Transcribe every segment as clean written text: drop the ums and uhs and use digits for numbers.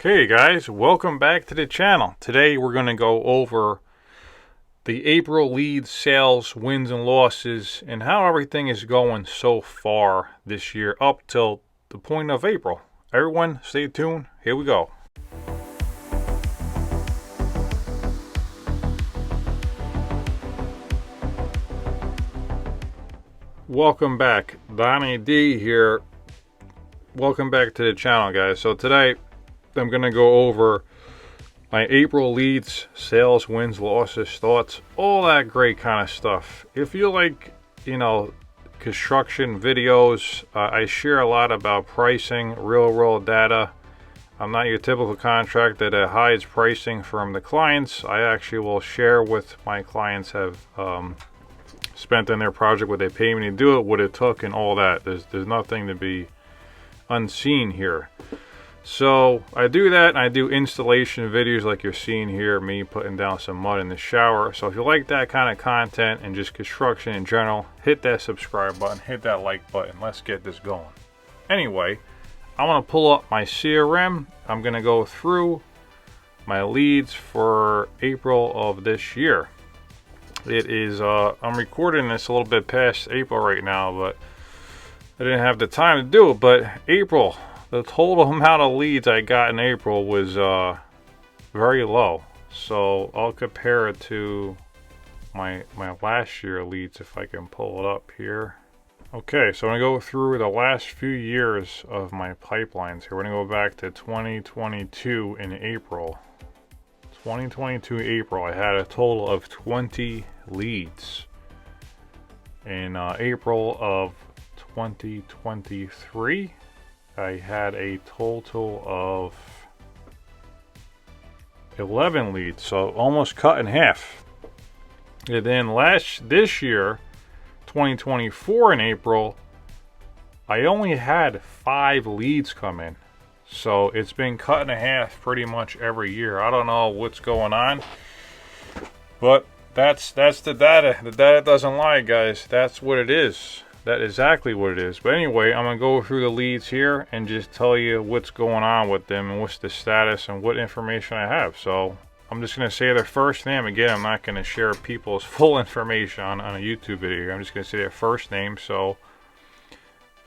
Okay guys, welcome back to the channel. Today we're going to go over the April lead sales, wins and losses, and how everything is going so far this year up till the point of April. Everyone stay tuned, here we go. Welcome back, Donnie D here. Welcome back to the channel guys. So today I'm going to go over my April leads, sales, wins, losses, thoughts, all that great kind of stuff. If you like, construction videos, I share a lot about pricing, real world data. I'm not your typical contractor that hides pricing from the clients. I actually will share what my clients have spent on their project, what they pay me to do it, what it took, and all that. There's nothing to be unseen here. So I do that, and I do installation videos like you're seeing here, me putting down some mud in the shower. So if you like that kind of content and just construction in general, hit that subscribe button, hit that like button. Let's get this going. Anyway, I want to pull up my CRM. I'm going to go through my leads for April of this year. It is, I'm recording this a little bit past April right now, but I didn't have the time to do it. But April, the total amount of leads I got in April was very low. So I'll compare it to my last year leads if I can pull it up here. Okay, so I'm going to go through the last few years of my pipelines here. We're going to go back to 2022 in April. 2022 April, I had a total of 20 leads. In April of 2023, I had a total of 11 leads, so almost cut in half. And then this year, 2024 in April, I only had 5 leads come in. So it's been cut in half pretty much every year. I don't know what's going on, but that's the data. The data doesn't lie, guys. That's what it is. That's exactly what it is. But anyway, I'm going to go through the leads here and just tell you what's going on with them and what's the status and what information I have. So I'm just going to say their first name. Again, I'm not going to share people's full information on a YouTube video. I'm just going to say their first name. So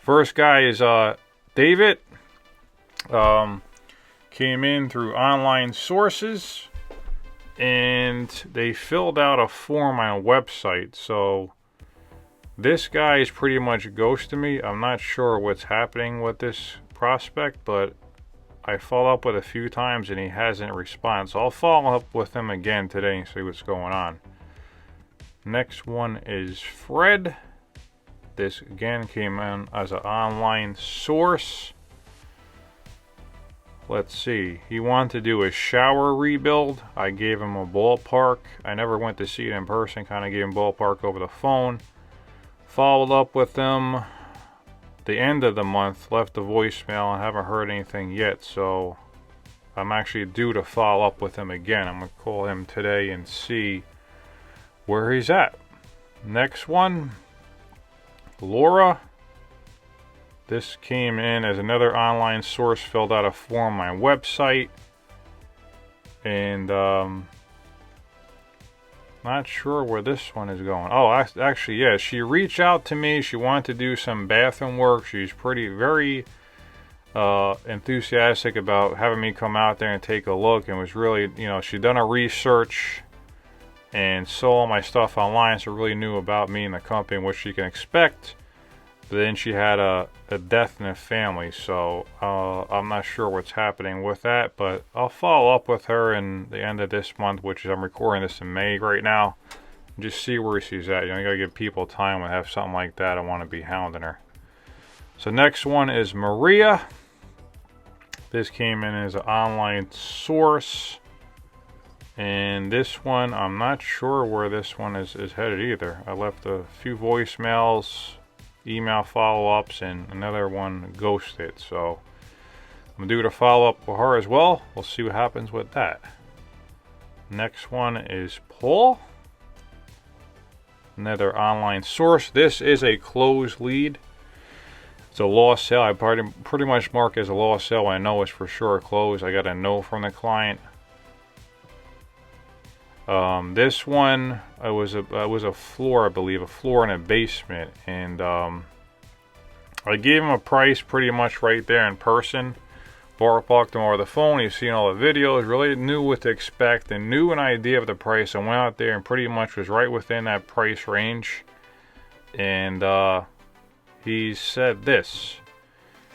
first guy is David. Came in through online sources, and they filled out a form on a website. So this guy is pretty much ghosting me. I'm not sure what's happening with this prospect, but I followed up with a few times and he hasn't responded. So I'll follow up with him again today and see what's going on. Next one is Fred. This again came in as an online source. Let's see, he wanted to do a shower rebuild. I gave him a ballpark. I never went to see it in person, kind of gave him ballpark over the phone. Followed up with him the end of the month, left a voicemail, and haven't heard anything yet. So I'm actually due to follow up with him again. I'm going to call him today and see where he's at. Next one, Laura. This came in as another online source, filled out a form on my website. And not sure where this one is going. Oh, actually, yeah, she reached out to me. She wanted to do some bathroom work. She's very enthusiastic about having me come out there and take a look, and was really, she'd done a research and saw all my stuff online, so really knew about me and the company and what she can expect. But then she had a death in the family, so I'm not sure what's happening with that, but I'll follow up with her in the end of this month, which is, I'm recording this in May right now, and just see where she's at. You gotta give people time when they have something like that. I want to be hounding her. So next one is Maria. This came in as an online source, and this one, I'm not sure where this one is headed either. I left a few voicemails, email follow-ups, and another one ghosted. So I'm due to follow up with her as well. We'll see what happens with that. Next one is Paul. Another online source. This is a closed lead. It's a lost sale. I pretty much mark it as a lost sale. I know it's for sure closed. I got a no from the client. This one, it was a floor, I believe, a floor in a basement, and I gave him a price pretty much right there in person. Talked to him over the phone. He's seen all the videos, really knew what to expect, and knew an idea of the price. I went out there and pretty much was right within that price range. And he said this: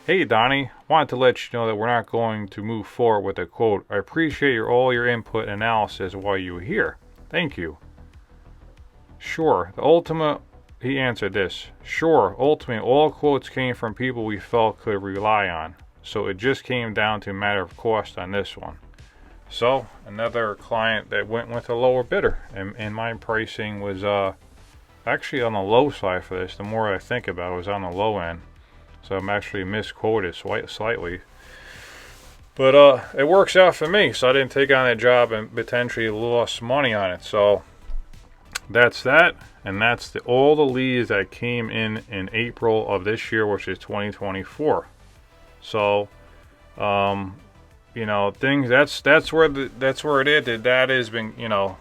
"Hey Donnie, wanted to let you know that we're not going to move forward with a quote. I appreciate all your input and analysis while you were here. Thank you." Sure, he answered this: "Sure, ultimately all quotes came from people we felt could rely on. So it just came down to a matter of cost on this one." So another client that went with a lower bidder, and my pricing was actually on the low side for this. The more I think about it, it was on the low end. So I'm actually misquoted slightly. But it works out for me, so I didn't take on that job and potentially lost money on it. So that's that, and that's all the leads that came in April of this year, which is 2024. So, you know, things that's where it is. The data has been, you know,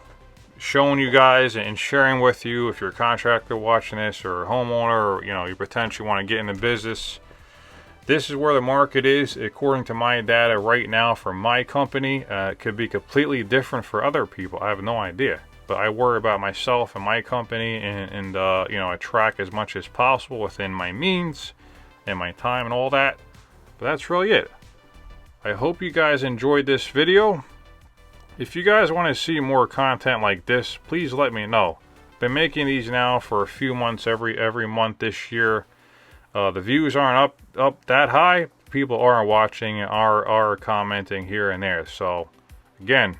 showing you guys and sharing with you. If you're a contractor watching this, or a homeowner, or you know, you potentially want to get in the business, this is where the market is according to my data right now for my company. It could be completely different for other people. I have no idea, but I worry about myself and my company, and you know, I track as much as possible within my means and my time and all that. But that's really it. I hope you guys enjoyed this video. If you guys want to see more content like this, please let me know. Been making these now for a few months, every month this year. The views aren't up that high. People aren't watching and are commenting here and there. So again,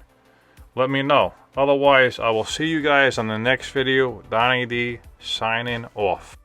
let me know. Otherwise, I will see you guys on the next video. Donnie D signing off.